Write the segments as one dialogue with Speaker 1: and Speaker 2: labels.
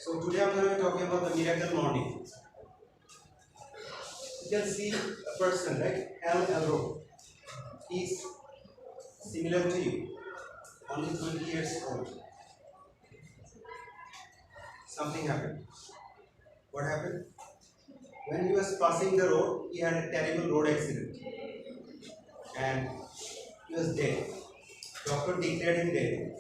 Speaker 1: So today I'm going to be talking about the miracle morning. You can see a person, right? Hal Elrod. He's similar to you, only 20 years old. Something happened. What happened? When he was passing the road, he had a terrible road accident and he was dead. Doctor declared him dead.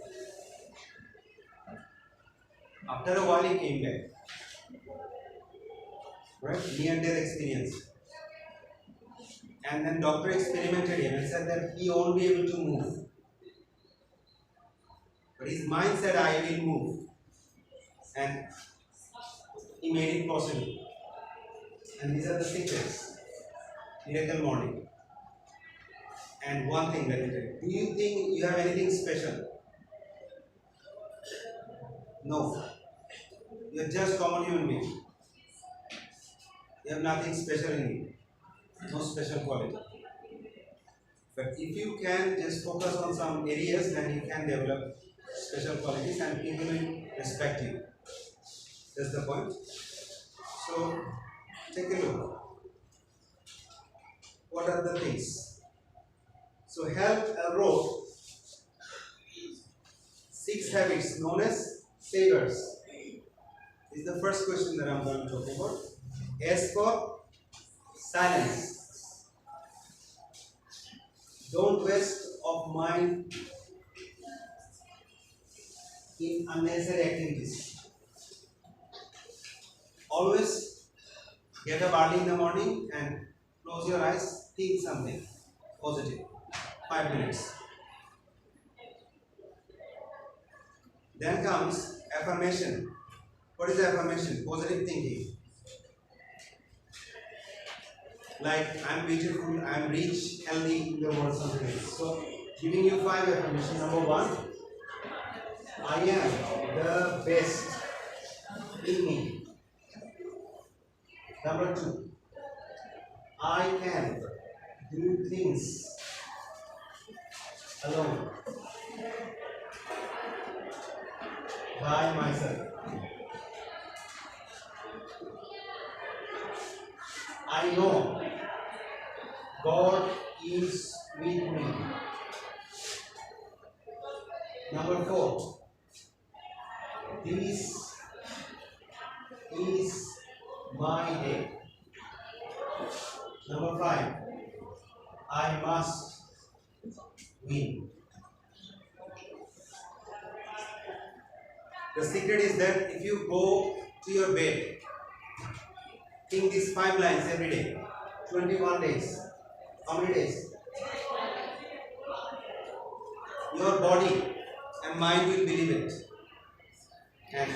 Speaker 1: After a while, he came back. Right? Near-death experience. And then doctor experimented him and said that he won't be able to move. But his mind said, I will move. And he made it possible. And these are the secrets. Miracle morning. And one thing, let me tell you. Do you think you have anything special? No. You are just common human being. You have nothing special in you. No special quality. But if you can just focus on some areas, then you can develop special qualities and people will respect you. That's the point. So, take a look. What are the things? So, Hal Elrod 6 habits known as savers. This is the first question that I'm going to talk about. S for silence. Don't waste of mind in unnecessary activities. Always get up early in the morning and close your eyes, think something positive. 5 minutes. Then comes affirmation. What is affirmation? Positive thinking. Like, I'm beautiful, I'm rich, healthy, in the world, something else. So, giving you 5 affirmations. Number 1, I am the best in me. Number 2, I can do things alone, by myself. I know God is with me. Number 4, this is my day. Number 5, I must win. The secret is that if you go to your bed, think these 5 lines every day, 21 days. How many days? Your body and mind will believe it, and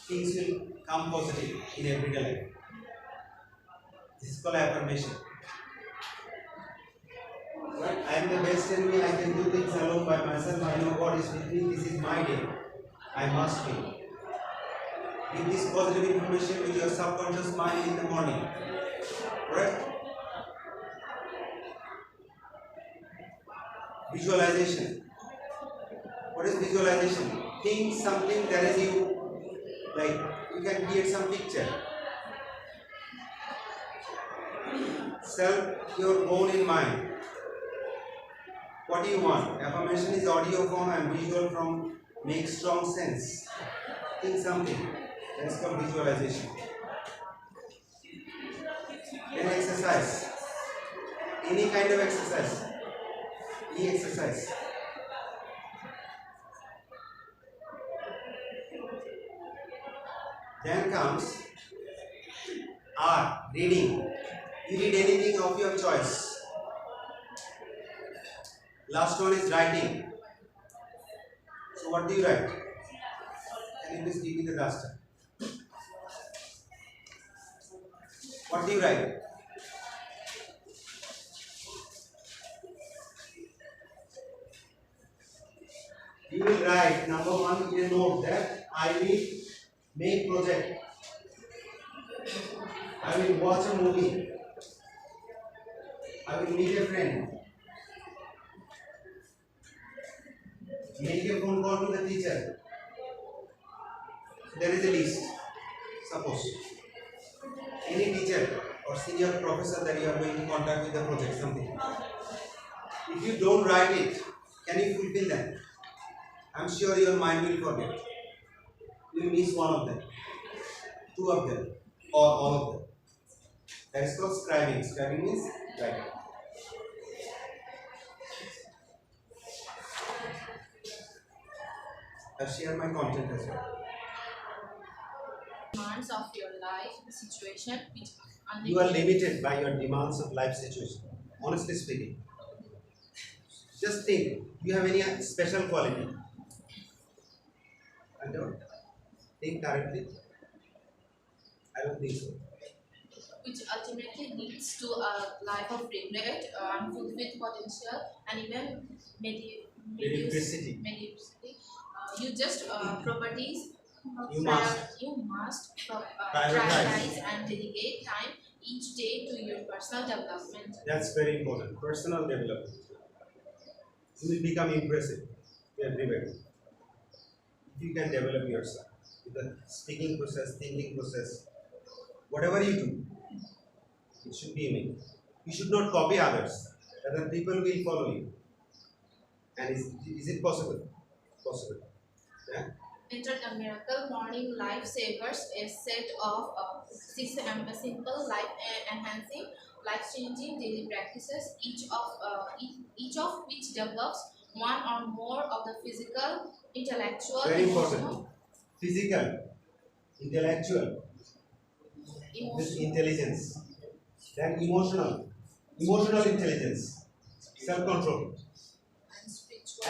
Speaker 1: things will come positive in everyday life. This is called affirmation. Right? I am the best in me, I can do things alone by myself, I know God is with me, this is my day, I must be. Give this positive information with your subconscious mind in the morning. Right? Visualization. What is visualization? Think something that is you, like you can create some picture. Self your goal in mind. What do you want? Affirmation is audio form and visual form makes strong sense. Think something. That's called visualization. Then exercise. Any kind of exercise. Any exercise. Then comes art, reading. You read anything of your choice. Last one is writing. So what do you write? Can you please give me the duster? What do you write? You will write, number 1, in a note that I will make project. I will watch a movie. I will meet a friend. Make a phone call to the teacher. There is a list. Suppose any teacher or senior professor that you are going to contact with the project, something. If you don't write it, can you fulfill that? I'm sure your mind will forget. You will miss one of them, two of them, or all of them. That is called scribing. Scribing means writing. I'll share my content as well.
Speaker 2: Demands of your life situation which
Speaker 1: You are limited by your demands of life situation. Honestly speaking. Just think, do you have any special quality? I don't think currently. I don't think so.
Speaker 2: which ultimately leads to a life of regret, unfulfilled potential, and even
Speaker 1: Mediocrity.
Speaker 2: mediocrity. You just properties. You must
Speaker 1: Prioritize.
Speaker 2: prioritize and dedicate time each day to your personal development.
Speaker 1: That's very important. Personal development. You will become impressive everywhere. If you can develop yourself with the speaking process, thinking process, whatever you do, it should be unique. You should not copy others. Other people will follow you. And is it possible? Possible. Yeah?
Speaker 2: Enter the Miracle Morning Lifesavers, a set of 6 simple life-enhancing, life-changing daily practices, each of which develops one or more of the physical, intellectual,
Speaker 1: Very important. Physical, intellectual, with intelligence. Then emotional intelligence, self-control.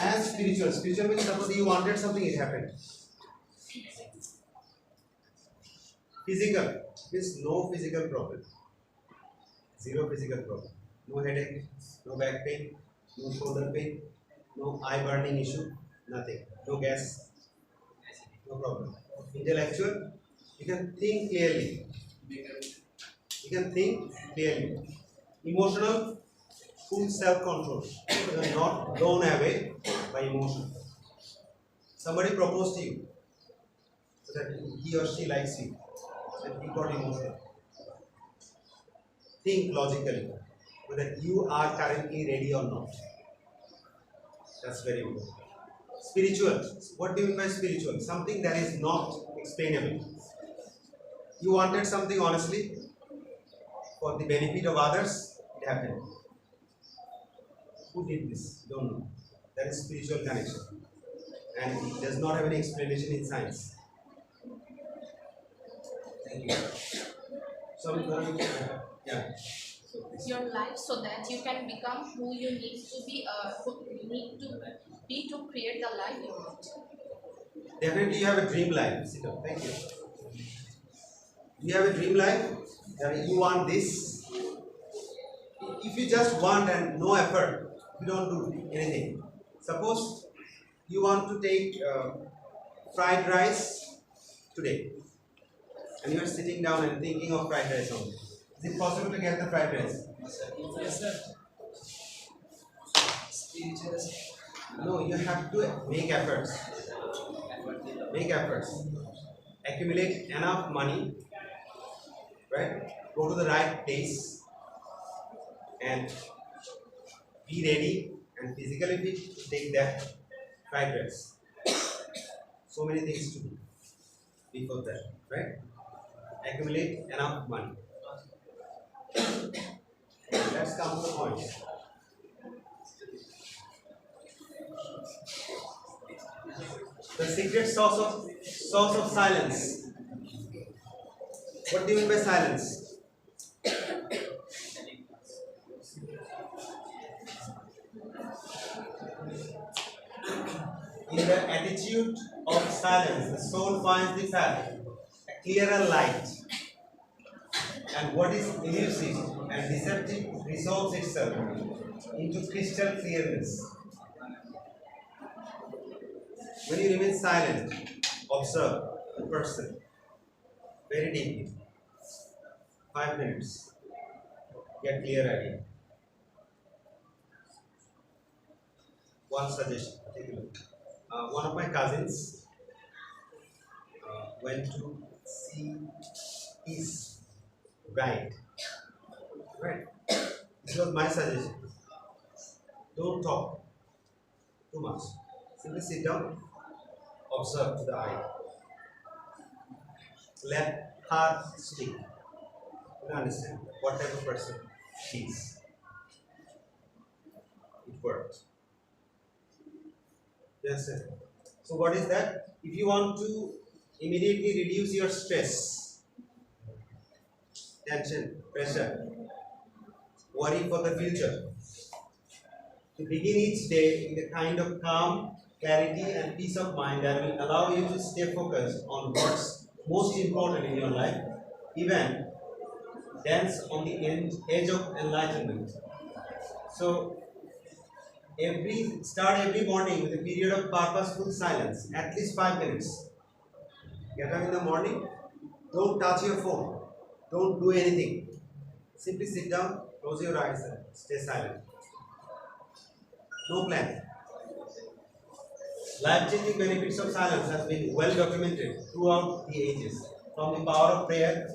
Speaker 1: And spiritual. Spiritual means suppose you wanted something, it happened. Physical means no physical problem. Zero physical problem. No headache, no back pain, no shoulder pain, no eye burning issue, nothing. No gas, no problem. Intellectual, you can think clearly. Emotional, full self-control. You are not blown away by emotion. Somebody proposed to you so that he or she likes you, and he got emotional. Think logically whether you are currently ready or not. That's very important. Spiritual. What do you mean by spiritual? Something that is not explainable. You wanted something honestly for the benefit of others, it happened. Who did this? Don't know. That is spiritual connection. And it does not have any explanation in science. Thank you. Yeah.
Speaker 2: your life so that you can become who you need to be to create the life you want.
Speaker 1: Definitely you have a dream life. Sit down. Thank you. You have a dream life that you want this. If you just want and no effort, you don't do anything. Suppose you want to take fried rice today, and you are sitting down and thinking of fried rice only. Is it possible to get the fried rice?
Speaker 3: Yes, sir.
Speaker 1: No, you have to make efforts. Make efforts. Accumulate enough money, right? Go to the right place and be ready and physically fit to take that fried rice. So many things to do before that, right? Accumulate enough money. Let's come to the point. The secret source of silence. What do you mean by silence? In the attitude of silence, the soul finds the path, a clearer light, and what is elusive and deceptive resolves itself into crystal clearness. When you remain silent, observe the person very deeply. 5 minutes, get clear idea. One suggestion, take a look. One of my cousins went to see is right. Right. This was my suggestion. Don't talk too much. Simply sit down, observe to the eye. Let her speak. You understand what type of person she is. It worked. Yes, sir. So what is that? If you want to immediately reduce your stress, tension, pressure, worry for the future, to begin each day with a kind of calm, clarity and peace of mind that will allow you to stay focused on what's most important in your life, even dance on the edge of enlightenment. So start every morning with a period of purposeful silence, at least 5 minutes. Get up in the morning, don't touch your phone, don't do anything. Simply sit down, close your eyes and stay silent. No plan. Life-changing benefits of silence has been well documented throughout the ages, from the power of prayer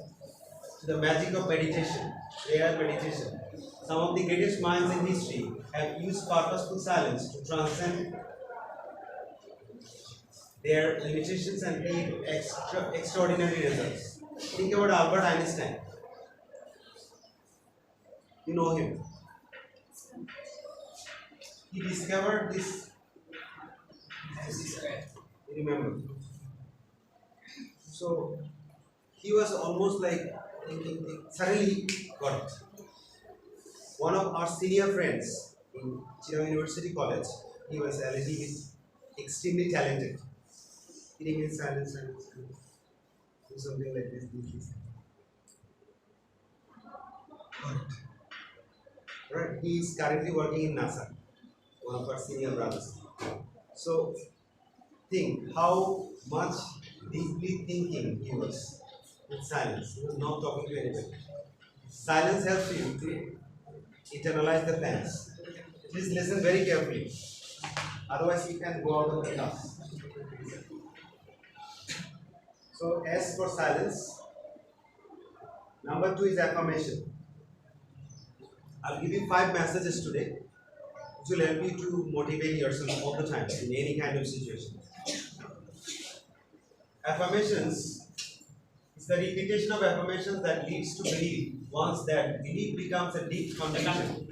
Speaker 1: to the magic of meditation, prayer meditation. Some of the greatest minds in history have used purposeful silence to transcend their limitations and lead extraordinary results. Think about Albert Einstein. You know him. He discovered this. You remember? So he was almost like thinking, suddenly he got it. One of our senior friends in Chittagong University College, he was a little bit extremely talented. He remains silent, do something like this. Right. He is currently working in NASA, one of our senior brothers. So think how much deeply thinking he was with silence. He was not talking to anybody. Silence helps you to internalize the plans. Please listen very carefully. Otherwise, you can go out of the class. So, S for silence. Number 2 is affirmation. I'll give you 5 messages today which will help you to motivate yourself all the time in any kind of situation. Affirmations is the repetition of affirmations that leads to belief. Once that belief becomes a deep conviction,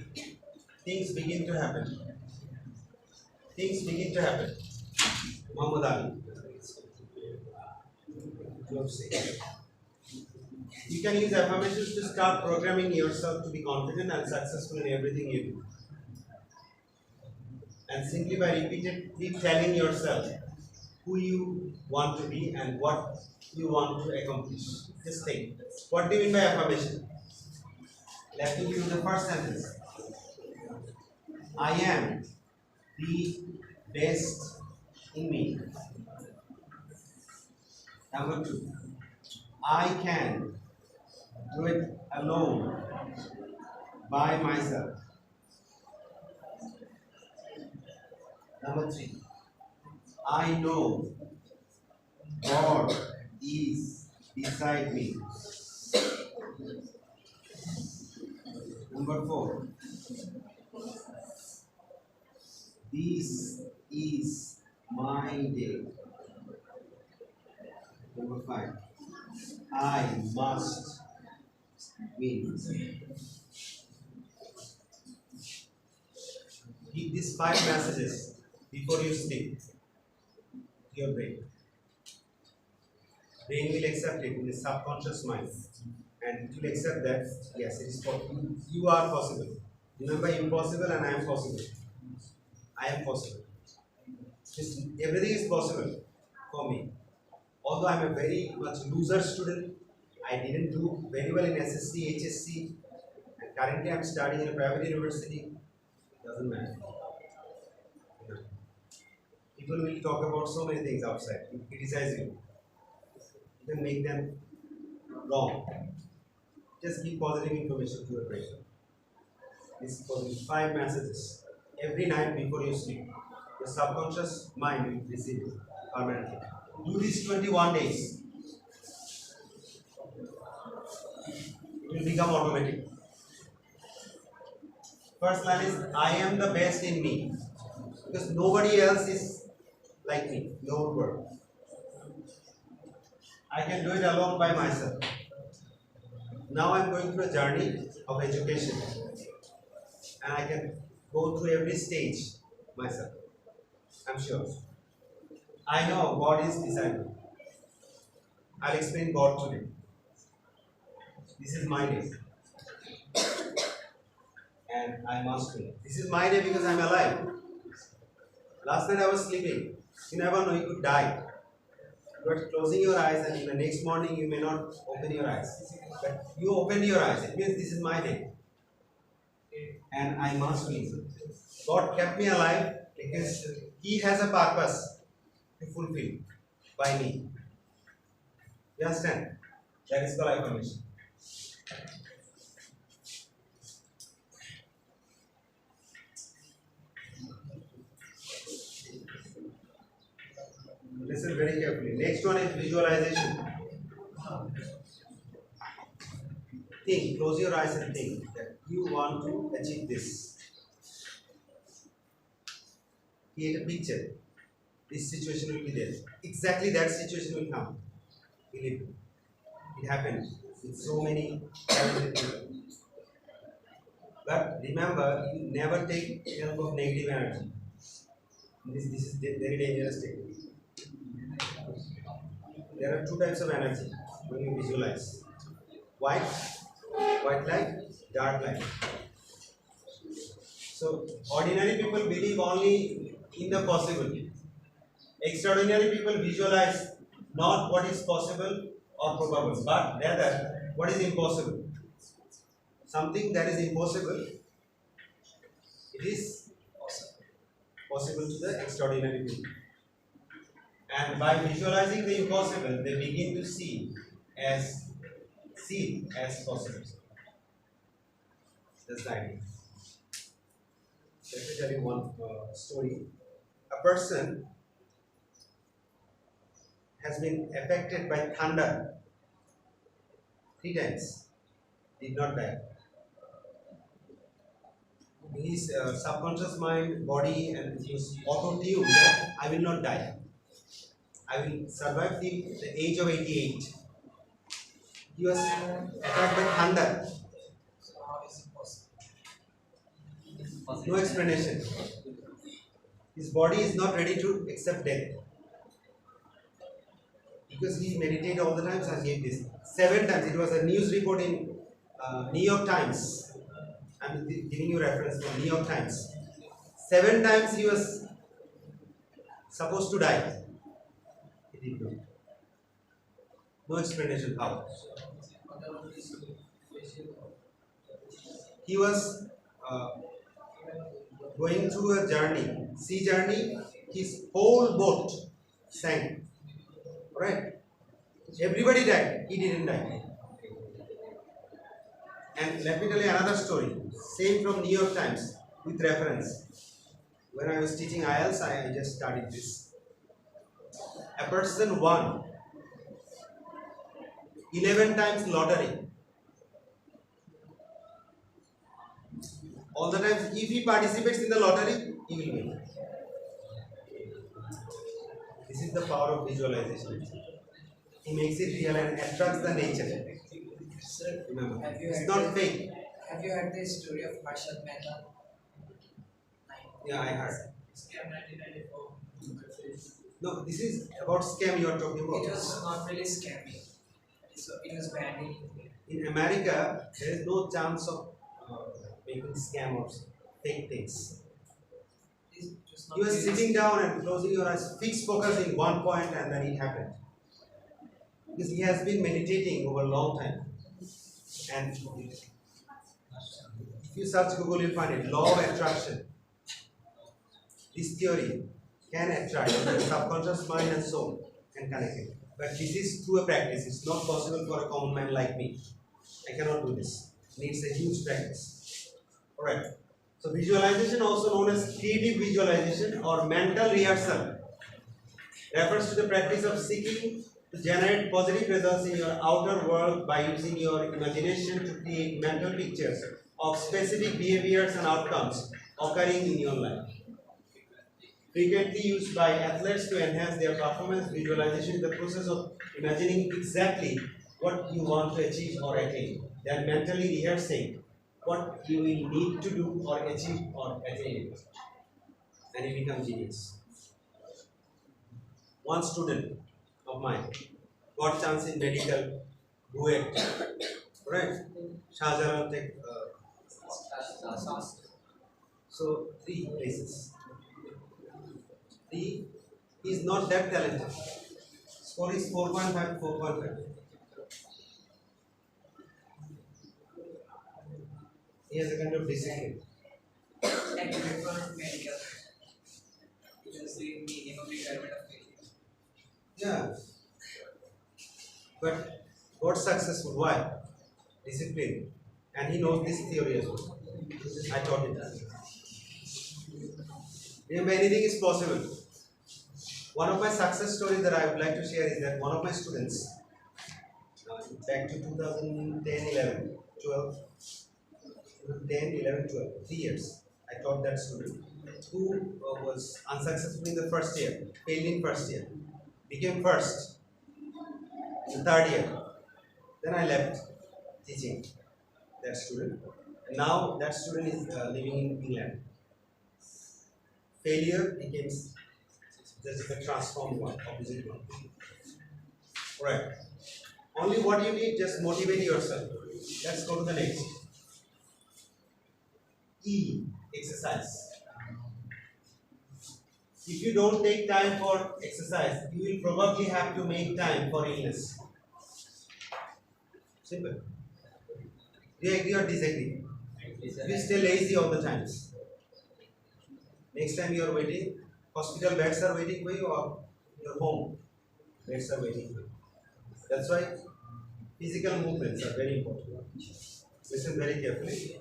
Speaker 1: things begin to happen. Things begin to happen. Muhammad Ali. You can use affirmations to start programming yourself to be confident and successful in everything you do. And simply by repeatedly telling yourself who you want to be and what you want to accomplish. Just think. What do you mean by affirmation? Let me give you the first sentence. I am the best in me. Number 2. I can do it alone by myself. Number 3. I know God is beside me. Number 4. This is my day. Number 5. I must win. Give these 5 messages before you sleep to your brain. Brain will accept it in the subconscious mind, and it will accept that yes, it is possible. You are possible. Remember, impossible and I am possible. I am possible. Everything is possible for me. Although I am a very much loser student, I didn't do very well in SSC, HSC, and currently I am studying in a private university. It doesn't matter. People will talk about so many things outside, criticize you. You can make them wrong. Just give positive information to your brain. This is 5 messages every night before you sleep. Your subconscious mind will receive it permanently. Do this 21 days. will become automatic. First line is I am the best in me, because nobody else is like me in the whole world. I can do it alone by myself. Now I am going through a journey of education, and I can go through every stage myself. I'm sure. I know God is beside me. I'll explain God today. This is my day, and I must win. This is my day because I'm alive. Last night I was sleeping. You never know, you could die. You are closing your eyes, and in the next morning you may not open your eyes. But you opened your eyes. It means this is my day, and I must win. God kept me alive because He has a purpose to fulfill by me. You understand? That is called affirmation. Listen very carefully. Next one is visualization. Think, close your eyes and think that you want to achieve this. Create a picture. This situation will be there. Exactly that situation will come. Believe me. It happens with so many talented people. But remember, you never take help of negative energy. This is very dangerous technique. There are two types of energy when you visualize. White light, dark light. So ordinary people believe only in the possible. Extraordinary people visualize not what is possible or probable, but rather what is impossible. Something that is impossible, it is possible to the extraordinary people. And by visualizing the impossible, they begin to see as possible. That's the idea. Let me tell you one story. A person has been affected by thunder 3 times, did not die. His subconscious mind, body, and his auto-tuned that I will not die. I will survive the age of 88. He was attacked by thunder. No explanation. His body is not ready to accept death. Because he meditated all the time, so I gave this. 7 times. It was a news report in New York Times. I'm giving you reference from New York Times. 7 times he was supposed to die. He did not. No explanation how. He was going through a journey, sea journey. His whole boat sank. Right? Everybody died. He didn't die. And let me tell you another story. Same from New York Times with reference. When I was teaching IELTS, I just studied this. A person won 11 times lottery. All the times, if he participates in the lottery, he will win. This is the power of visualization. He makes it real and attracts the nature.
Speaker 3: Sir,
Speaker 1: Remember,
Speaker 3: have you
Speaker 1: it's
Speaker 3: heard
Speaker 1: not fake.
Speaker 3: Have you heard the story of Harshad Mehta?
Speaker 1: Yeah, I heard.
Speaker 3: Scam 1994.
Speaker 1: No, this is about scam you are talking
Speaker 3: It
Speaker 1: about.
Speaker 3: was not really scamming. So it was banned in India.
Speaker 1: In America, there is no chance of making scam or fake things.
Speaker 3: It was not
Speaker 1: You are
Speaker 3: really
Speaker 1: sitting down and closing your eyes, fixed focus in one point, and then it happened. Because he has been meditating over a long time. And if you search Google, you'll find it. Law of attraction. This theory can attract the subconscious mind and soul and connect it. But this is through a practice. It's not possible for a common man like me. I cannot do this. It needs a huge practice. Alright. So visualization, also known as creative visualization or mental rehearsal, refers to the practice of seeking to generate positive results in your outer world by using your imagination to create mental pictures of specific behaviors and outcomes occurring in your life. Frequently used by athletes to enhance their performance, visualization is the process of imagining exactly what you want to achieve or attain, then mentally rehearsing what you will need to do or achieve or attain it, and you become genius. One student of mine got chance in medical duet, right? Shahjahan Tech. So three places. He is not that talented. Score is 4.5, 4.5. He has a kind of discipline.
Speaker 3: And for medical, it is the minimum requirement of medical.
Speaker 1: Yeah. But got successful. Why? Discipline. And he knows this theory as well. I taught him that. Remember, anything is possible. One of my success stories that I would like to share is that one of my students, back to 2010, 11, 12, 10, 11, 12, 3 years, I taught that student who was unsuccessful in the first year, failed in first year, became first in the third year. Then I left teaching that student. And now that student is living in England. Failure became just a transformed one, opposite one. Right. Only what you need, just motivate yourself. Let's go to the next. E, exercise. If you don't take time for exercise, you will probably have to make time for illness. Simple. Do you agree or disagree? You stay lazy all the times. Next time you are waiting, hospital beds are waiting for you, or your home beds are waiting for you. That's why physical movements are very important. Listen very carefully.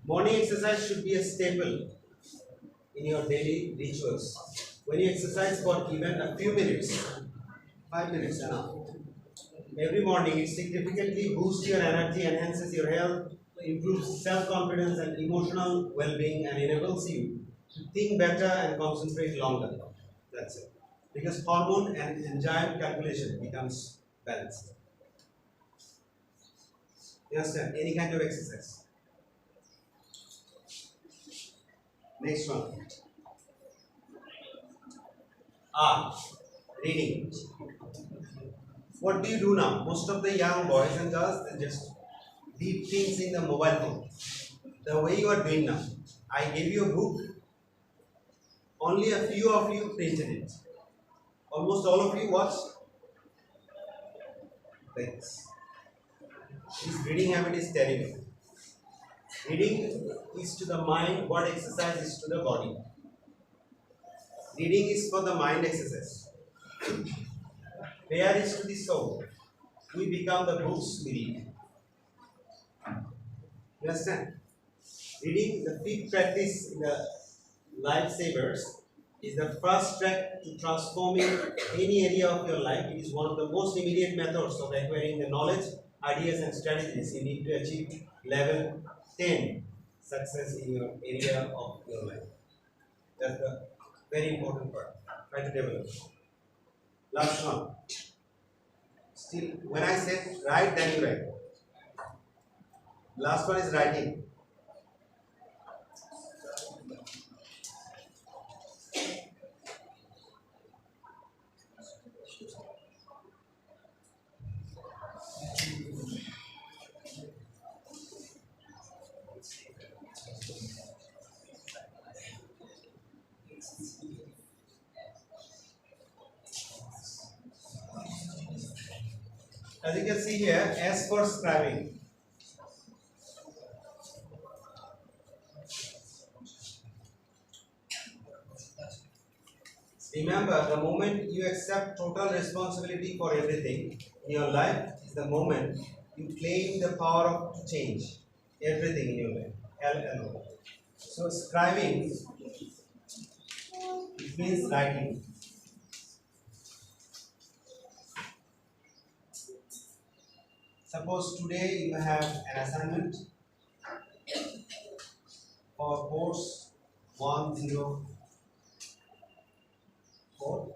Speaker 1: Morning exercise should be a staple in your daily rituals. When you exercise for even a few minutes, 5 minutes enough, every morning, it significantly boosts your energy, enhances your health, improves self-confidence and emotional well-being, and enables you to think better and concentrate longer. That's it. Because hormone and enzyme calculation becomes balanced. You understand? Any kind of exercise. Next one. R. Reading. What do you do now? Most of the young boys and girls, they just deep things in the mobile phone. The way you are doing now. I gave you a book. Only a few of you printed it. Almost all of you watched like this. This reading habit is terrible. Reading is to the mind what exercise is to the body. Reading is for the mind exercise. Prayer is to the soul. We become the books we read. You understand? Reading, the fifth practice in the lifesavers, is the first track to transforming any area of your life. It is one of the most immediate methods of acquiring the knowledge, ideas, and strategies you need to achieve level 10 success in your area of your life. That's the very important part. Try to develop. Last one. Still, when I said write, then you write. Last one is writing. As you can see here, S for scribing. Remember, the moment you accept total responsibility for everything in your life is the moment you claim the power of change everything in your life. Hal Elrod. So scribing, it means writing. Suppose today you have an assignment for course 104.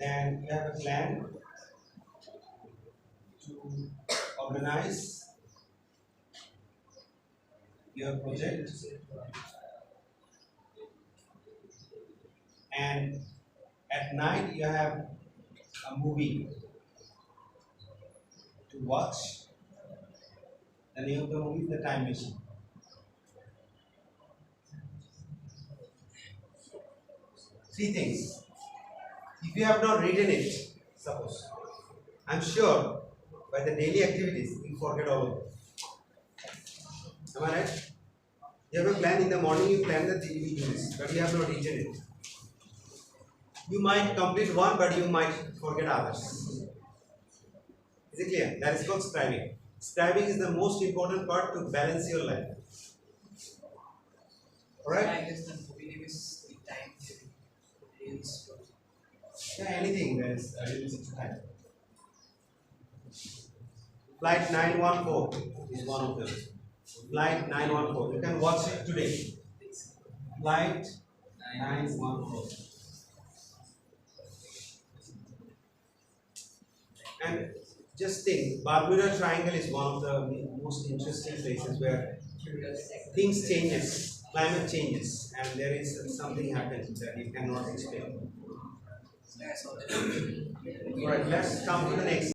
Speaker 1: Then you have a plan to organize your project, and at night you have a movie to watch. The name of the movie is The Time Machine. Three things. If you have not written it, suppose, I'm sure by the daily activities you forget all of it. Am I right? You have a plan in the morning, you plan that you will do this, but you have not written it. You might complete one, but you might forget others. Is it clear? That is called striving. Striving is the most important part to balance your life. Alright?
Speaker 3: I guess the movie name is The Time Machine.
Speaker 1: Yeah, anything that is related to time. Flight 914 is one of them. Flight 914. You can watch it today. Flight 914. And just think, Bermuda Triangle is one of the most interesting places where things changes, climate changes, and there is something happens that you cannot explain. Alright, let's come to the next.